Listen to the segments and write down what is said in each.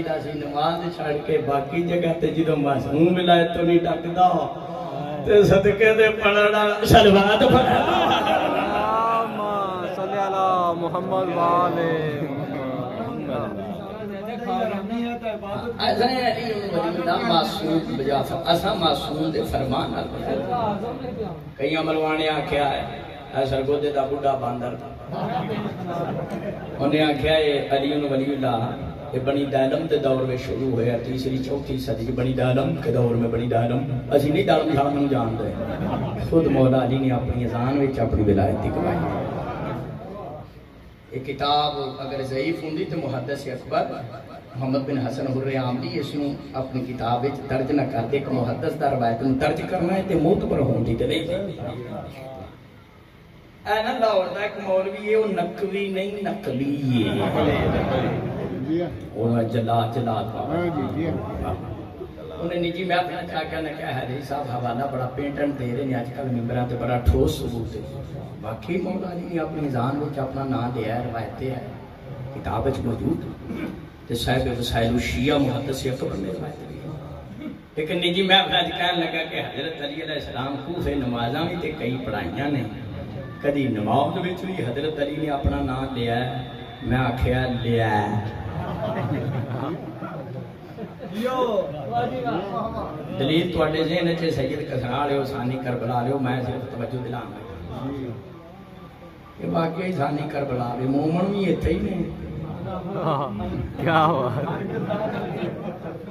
چاہیے سی نماز چھڑ کے باقی جگہ تے جدوں معصوم ولایت تو نہیں ڈکدا تے صدقے دے پڑھنا شلوات پڑھنا اللہم صلی علی محمد والے ایسا ہے علی ولی اللہ معصوم بجا اسا معصوم دے فرمان نال کئی ملوانے آکھیا ہے اے سرگودے دا بڈھا باندر انہیں آکھیا ہے علی ولی اللہ یہ بنی دالم دے دور میں شروع ہویا تیسری چوتھی صدی بنی دالم کے دور میں بنی دالم اسی نہیں دالم شاہدوں جان دے خود مولا علی نے اپنی اذان وچ اپنی ولایت دکھائی یہ کتاب اگر ضعیف ہوندی تو محدث اکبر محمد بن حسن حر عاملی اس نے اپنی کتاب وچ درج نہ کر دے کہ محدث دا روایت نوں درج کرنا ہے تے معتبر ہوندی تے نہیں اے نہ لاہور دا ایک مولوی ہے وہ نقوی نہیں نقلی ہے وہ جلا انہیں نجی میں اپنا کیا کہنا کہ حدیث صاحب حوالہ بڑا پینٹن دے رہے ہیں آج کل ممبران تے بڑا ٹھوس ثبوت ہے باقی مولا علی نے اپنی ذہن وچ اپنا نام دیا ہے روایتیں ہے کتاب وچ موجود تے صاحب وسائل الشیعہ محدث اکبر نے روایتیں لیکن نجی میں اپنا کہنے لگا کہ حضرت علی علیہ السلام کوفے نمازاں بھی تے کئی پڑھائیاں نے کدی نماز وچ بھی حضرت علی نے اپنا نام لیا ہے میں آکھیا لیا ہے دلیل تواڈے ذہن وچ سید کسرا لے ثانی کربلا لے میں صرف توجہ دلاں گا یہ واقعی ثانی کربلا لے مومن بھی ایتھے ہی نے کیا بات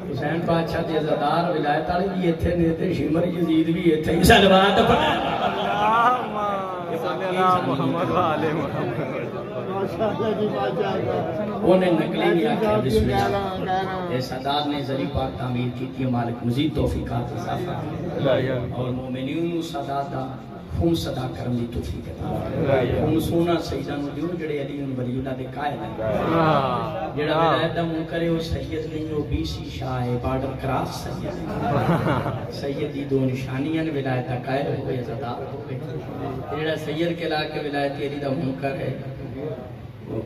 حسین بادشاہ دے عزادار ولایت والے بھی ایتھے نے تے شمر یزید بھی ایتھے ہی صلوات پڑھ اللہم صلی علی محمد والے محمد انہیں نقلی نہیں آکھا بسم اللہ اے سادات نے ذری پاک تعمیر کی تھی مالک مزید توفیقات اضافہ اور مومنین سادات دا خون صدا کرم دی توفیق ہے خون سونا سیدہ نو دیو جڑے علی ولی اللہ دے قائل ہیں جڑا ولایت دا منکر ہے وہ سید نہیں وہ بی سی شاہ ہے بارڈر کراس سید سیدی دو نشانیاں ولایت دا قائل ہوئے عزادار ہوئے جڑا سید کے علاقے ولایت علی دا منکر ہے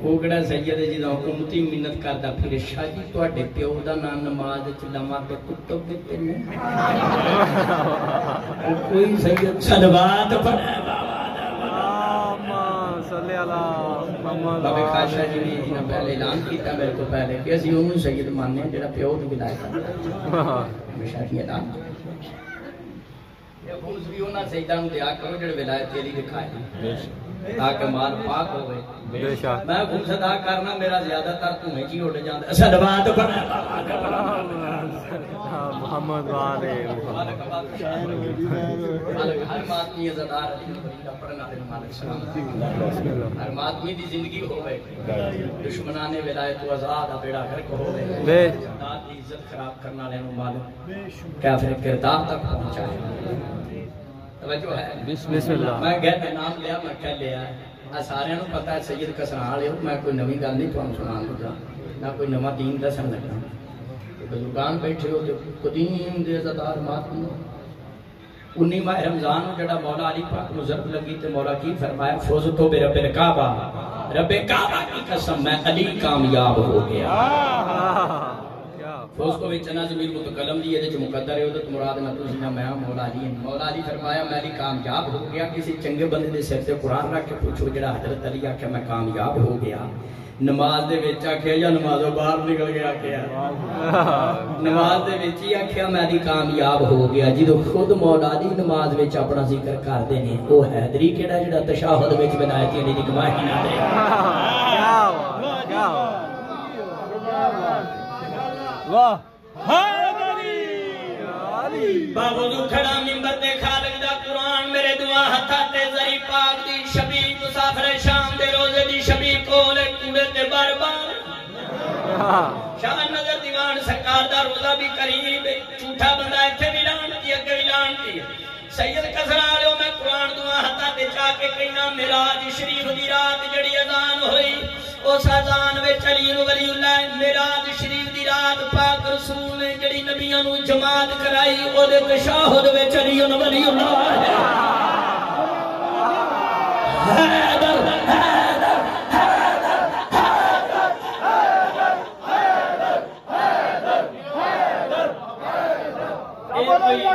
اوگڑا سید جی دا امتی منت کردا پھر شاہ جی تواڈے پیو دا نام نماز وچ لما تے کتب دتے نے کوئی سید صلوات پڑھے اللہم صلی علی محمد بابے خاشہ جی نے جنہاں پہلے اعلان کیتا میرے کو پہلے کہ اسی انہوں سید ماننے ہیں جڑا پیو دی ولایت ہمیشہ کی اعلان یہ خود بھی انہاں سیدہ نوں دیا کرو جڑے ولایت علی دکھائے تاکہ مال پاک ہوئے میں خود صدا کرنا میرا زیادہ تر تمہیں جی اٹھ جاندہ صلوات پڑھا محمد والے ہر مادمی عزادار علی ولی پڑھنا دے مالک سلامت ہر مادمی دی زندگی ہوئے دشمنان ولایت و آزاد بیڑا گھر کو ہوئے عزادار دی عزت خراب کرنا لینا مالک کافر کردار تک پہنچائے توجہ ہے بسم اللہ میں گھر نام لیا میں کہہ لیا سارے نو پتہ ہے سید کسرا لے میں کوئی نویں گل نہیں تانوں سنان لگا نہ کوئی نواں دین دسن لگا بزرگان بیٹھے ہو تے قدیم دے عزادار ماتم 19 ماہ رمضان جڑا مولا علی پاک نو ضرب لگی تے مولا کی فرمایا فوزتو برب الکعبہ رب کعبہ کی قسم میں علی کامیاب ہو گیا فوز کو بھی چنا زمین متکلم دی ہے جو مقدر ہے ادھر مراد نہ تسی نہ میں مولا علی ہیں مولا علی فرمایا میں علی کامیاب ہو گیا کسی چنگے بندے دے سر تے قرآن رکھ کے پوچھو جڑا حضرت علی آکھیا میں کامیاب ہو گیا نماز دے وچ آکھیا یا نمازوں باہر نکل گیا آکھیا نماز دے وچ ہی آکھیا میں علی کامیاب ہو گیا جدوں خود مولا علی نماز وچ اپنا ذکر کردے نے او حیدری کیڑا جڑا تشہد وچ ولایت علی دی گواہی نہ دے کیا واہ باوضو کھڑا منبر دے خالق دا قرآن میرے دعا ہتھا تے زری پاک دی شبیر مسافر شام دے روزے دی شبیر کولے کوڑے تے بار بار شاہ نظر دیوان سرکار دا روزہ بھی قریب جھوٹا بندہ ایتھے بھی لانتی اگے بھی لانتی سید کسرا لیو میں قرآن دعا ہتھا تے چاہ کے کہنا معراج شریف دی رات جڑی اذان ہوئی اس اذان وچ علی ولی اللہ معراج شریف دی رات پاک رسول نے جڑی نبیوں نو جماعت کرائی او دے تشہد وچ علی ولی اللہ حیدر حیدر حیدر حیدر حیدر کوئی